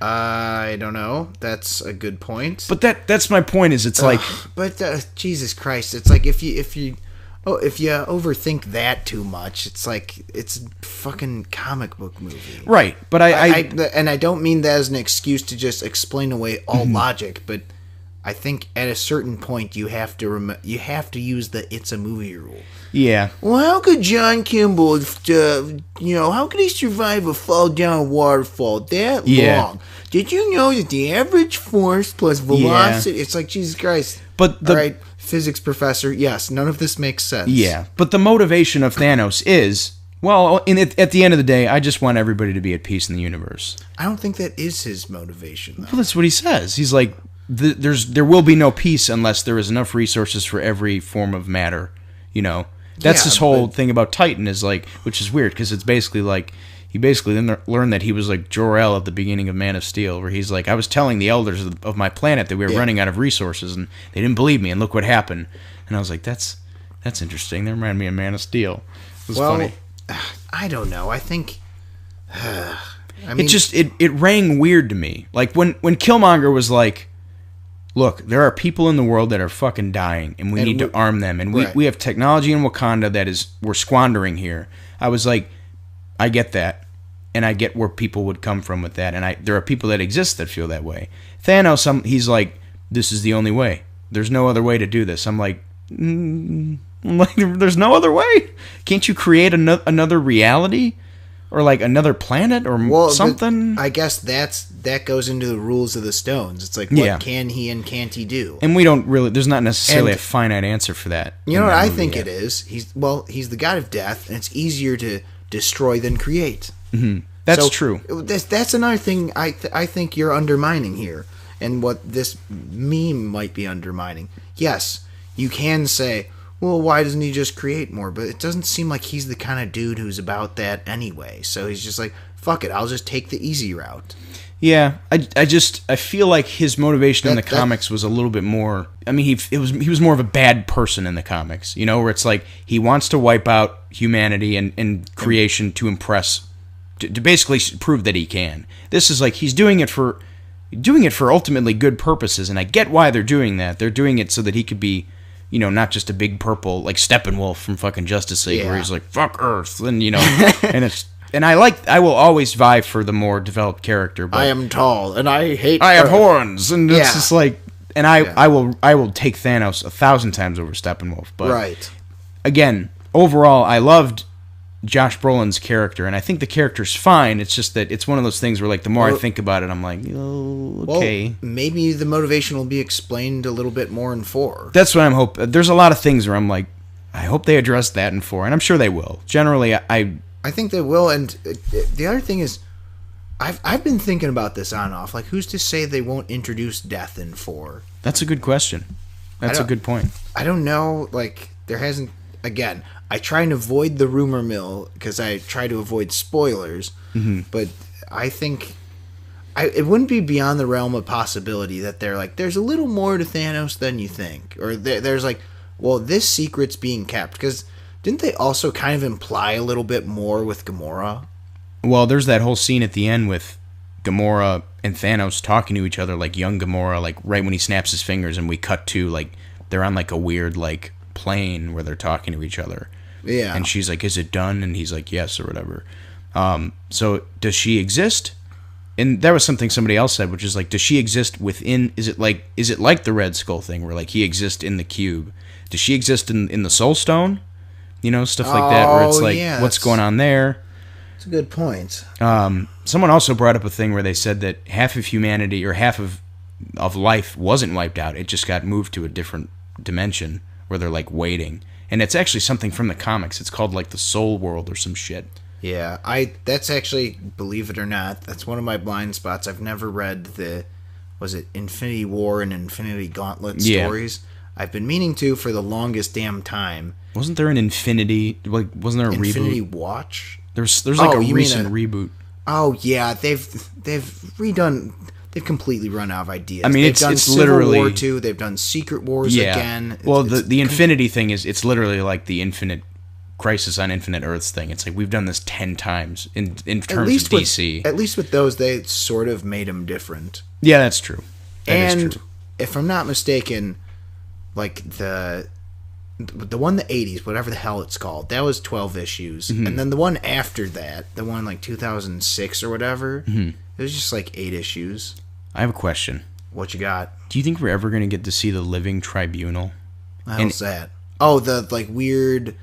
I don't know. That's a good point. But that's my point. Is it's like, but Jesus Christ, it's like if you overthink that too much, it's like it's a fucking comic book movie, right? But I don't mean that as an excuse to just explain away all logic, but I think at a certain point you have to use the "it's a movie" rule. Yeah. Well, how could John Kimball, how could he survive a fall down waterfall that long? Did you know that the average force plus velocity? It's like, Jesus Christ. But all right, physics professor. Yes, none of this makes sense. Yeah, but the motivation of Thanos is, well, at the end of the day, I just want everybody to be at peace in the universe. I don't think that is his motivation, though. Well, that's what he says. He's like, there will be no peace unless there is enough resources for every form of matter, That's his whole thing about Titan is like, which is weird because it's basically like he basically then learned that he was like Jor-El at the beginning of Man of Steel, where he's like, I was telling the elders of my planet that we were running out of resources, and they didn't believe me, and look what happened. And I was like, that's interesting. That reminded me of Man of Steel. It was funny. I don't know. I think it rang weird to me. Like when Killmonger was like, look, there are people in the world that are fucking dying, and we need to arm them. And we have technology in Wakanda that we're squandering here. I was like, I get that, and I get where people would come from with that. And there are people that exist that feel that way. Thanos, he's like, this is the only way. There's no other way to do this. I'm like, there's no other way? Can't you create another reality? Or like another planet or something? I guess that goes into the rules of the stones. It's like, what can he and can't he do? And we don't really, there's not necessarily a finite answer for that. You know what I think it is? He's the god of death, and it's easier to destroy than create. Mm-hmm. That's true. That's another thing I think you're undermining here, and what this meme might be undermining. Yes, you can say, well, why doesn't he just create more? But it doesn't seem like he's the kind of dude who's about that anyway. So he's just like, fuck it, I'll just take the easy route. Yeah, I feel like his motivation in the comics was a little bit more. I mean, he was more of a bad person in the comics, where it's like he wants to wipe out humanity and creation to impress, to basically prove that he can. This is like he's doing it for ultimately good purposes, and I get why they're doing that. They're doing it so that he could be, not just a big purple like Steppenwolf from fucking Justice League, where he's like, fuck Earth, and and I will always vie for the more developed character. But I am tall and I hate. I have horns, and it's just like, and I will take Thanos 1,000 times over Steppenwolf. But again, overall, I loved Josh Brolin's character, and I think the character's fine. It's just that it's one of those things where, like, the more I Well- think about it, I'm like, oh, okay. Well, maybe the motivation will be explained a little bit more in 4. That's what I'm hoping. There's a lot of things where I'm like, I hope they address that in 4, and I'm sure they will. Generally, I think they will, and the other thing is, I've been thinking about this on and off. Like, who's to say they won't introduce death in 4? That's a good question. That's a good point. I don't know. Like, there hasn't. Again, I try and avoid the rumor mill because I try to avoid spoilers. Mm-hmm. But I think it wouldn't be beyond the realm of possibility that they're like, there's a little more to Thanos than you think, or there's like, well, this secret's being kept because didn't they also kind of imply a little bit more with Gamora? Well, there's that whole scene at the end with Gamora and Thanos talking to each other, like young Gamora, like right when he snaps his fingers, and we cut to like they're on like a weird like plane where they're talking to each other. Yeah. And she's like, "Is it done?" And he's like, "Yes," or whatever. So does she exist? And there was something somebody else said, which is like, does she exist within? Is it like the Red Skull thing, where like he exists in the cube? Does she exist in the Soul Stone? You know, stuff like that, where it's like, yeah, what's going on there? That's a good point. Someone also brought up a thing where they said that half of humanity or half of life wasn't wiped out; it just got moved to a different dimension where they're like waiting. And it's actually something from the comics. It's called like the Soul World or some shit. Yeah, that's actually, believe it or not, that's one of my blind spots. I've never read was it Infinity War and Infinity Gauntlet stories? I've been meaning to for the longest damn time. Wasn't there an Infinity? Like, wasn't there a Infinity reboot? Watch? There's like a recent reboot. Oh yeah, they've redone. They've completely run out of ideas. I mean, they've it's done literally Civil War 2. They've done Secret Wars again. Well, the Infinity thing is, it's literally like the Infinite Crisis on Infinite Earths thing. It's like we've done this 10 times in terms of DC. At least with those, they sort of made them different. Yeah, that's true. That is and true. If I'm not mistaken, like the one in the 80s, whatever the hell it's called, that was 12 issues. Mm-hmm. And then the one after that, the one like 2006 or whatever, Mm-hmm. it was just like 8 issues. I have a question. What you got? Do you think we're ever going to get to see the Living Tribunal? How's that? Oh, the like weird,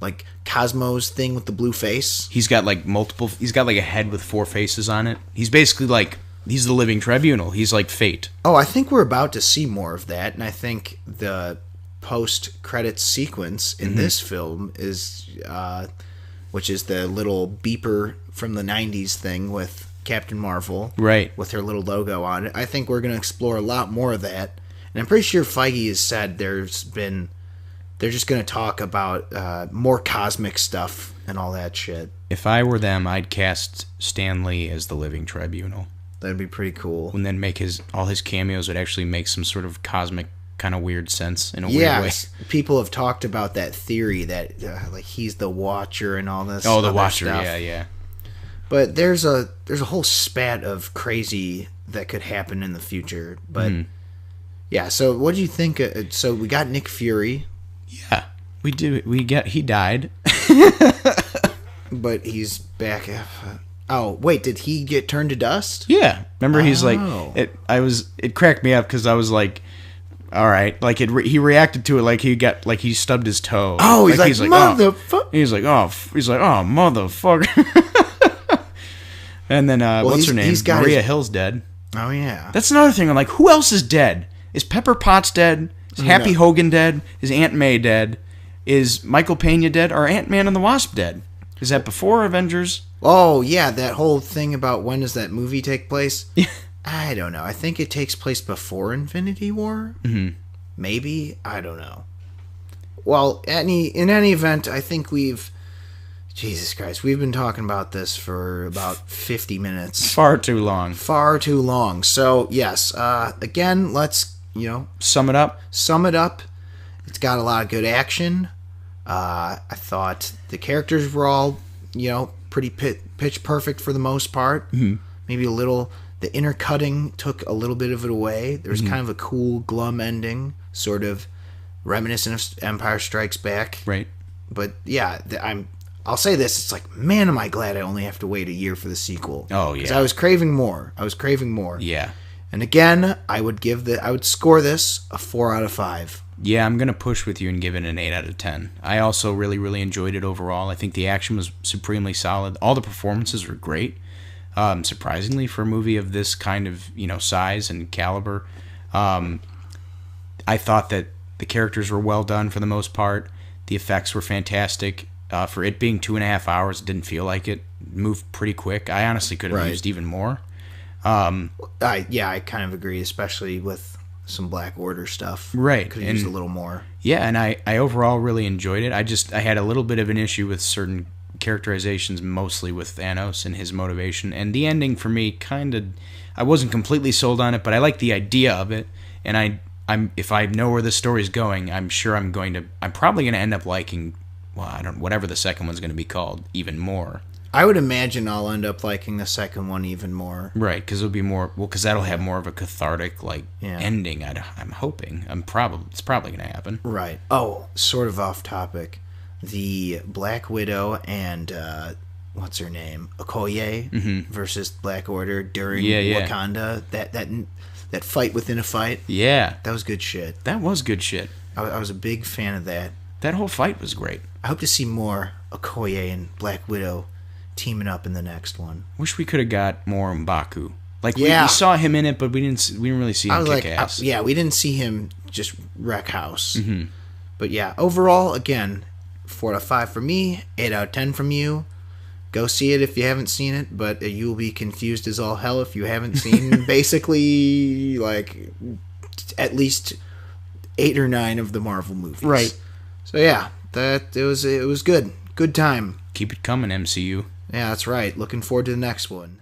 like Cosmos thing with the blue face. He's got like multiple. He's got like a head with 4 faces on it. He's basically like he's the Living Tribunal. He's like Fate. Oh, I think we're about to see more of that, and I think the post-credits sequence in this film is, which is the little beeper from the '90s thing with Captain Marvel, Right. with her little logo on it. I think we're going to explore a lot more of that, and I'm pretty sure Feige has said they're just going to talk about more cosmic stuff and all that shit. If I were them, I'd cast Stan Lee as the Living Tribunal, That'd be pretty cool. and then make all his cameos would actually make some sort of cosmic kind of weird sense in a weird way. Yes, people have talked about that theory that like he's the Watcher and all this. Oh, the other Watcher. stuff. Yeah. But there's a whole spat of crazy that could happen in the future. But yeah, so what do you think? So we got Nick Fury, Yeah. We do. He died. but he's back. Oh wait, did he get turned to dust? Yeah. Remember, he's like Oh. It cracked me up because I was like, all right, like he reacted to it like he stubbed his toe. Oh, he's like motherfucker. He's like, oh, motherfucker. And then what's her name? he's got Maria his- Hill's dead. Oh yeah. That's another thing. I'm like, who else is dead? Is Pepper Potts dead? Is Happy Hogan dead? Is Aunt May dead? Is Michael Pena dead? Or Ant-Man and the Wasp dead? Is that before Avengers? Oh yeah, that whole thing about when does that movie take place? I don't know. I think it takes place before Infinity War. Mm-hmm. Maybe, I don't know. Well, in any event, I think Jesus Christ, we've been talking about this for about 50 minutes. Far too long. Far too long. So yes, again, let's Sum it up. sum it up. It's got a lot of good action. I thought the characters were all, pretty pitch perfect for the most part. Mm-hmm. Maybe a little. The intercutting took a little bit of it away. There was kind of a cool, glum ending, sort of reminiscent of Empire Strikes Back. Right. But yeah, I'll say this: it's like, man, am I glad I only have to wait a year for the sequel. Oh, because yeah. I was craving more. Yeah. And again, I would score this a 4 out of 5. Yeah, I'm going to push with you and give it an 8 out of 10. I also really, really enjoyed it overall. I think the action was supremely solid. All the performances were great. Surprisingly, for a movie of this kind of, size and caliber. I thought that the characters were well done for the most part. The effects were fantastic. For it being 2.5 hours, it didn't feel like it. Moved pretty quick. I honestly could have used even more. I kind of agree, especially with some Black Order stuff. Right. Could have used a little more. Yeah, and I overall really enjoyed it. I had a little bit of an issue with certain characterizations, mostly with Thanos and his motivation. And the ending for me I wasn't completely sold on it, but I like the idea of it. And I'm if I know where the story's going, I'm sure I'm probably going to end up liking, whatever the second one's going to be called, even more. I would imagine I'll end up liking the second one even more. Right, because it'll be more. Well, because that'll have more of a cathartic ending. I'm hoping. It's probably going to happen. Right. Oh, sort of off topic. The Black Widow and what's her name, Okoye versus Black Order during Wakanda. That fight within a fight. Yeah, that was good shit. That was good shit. I was a big fan of that. That whole fight was great. I hope to see more Okoye and Black Widow teaming up in the next one. Wish we could have got more M'Baku. We saw him in it, but we didn't really see him kick ass. We didn't see him just wreck house. Mm-hmm. But yeah, overall, again, 4 out of 5 for me, 8 out of 10 from you. Go see it if you haven't seen it, but you will be confused as all hell if you haven't seen basically at least 8 or 9 of the Marvel movies. Right. So yeah, it was good. Good time. Keep it coming, MCU. Yeah, that's right. Looking forward to the next one.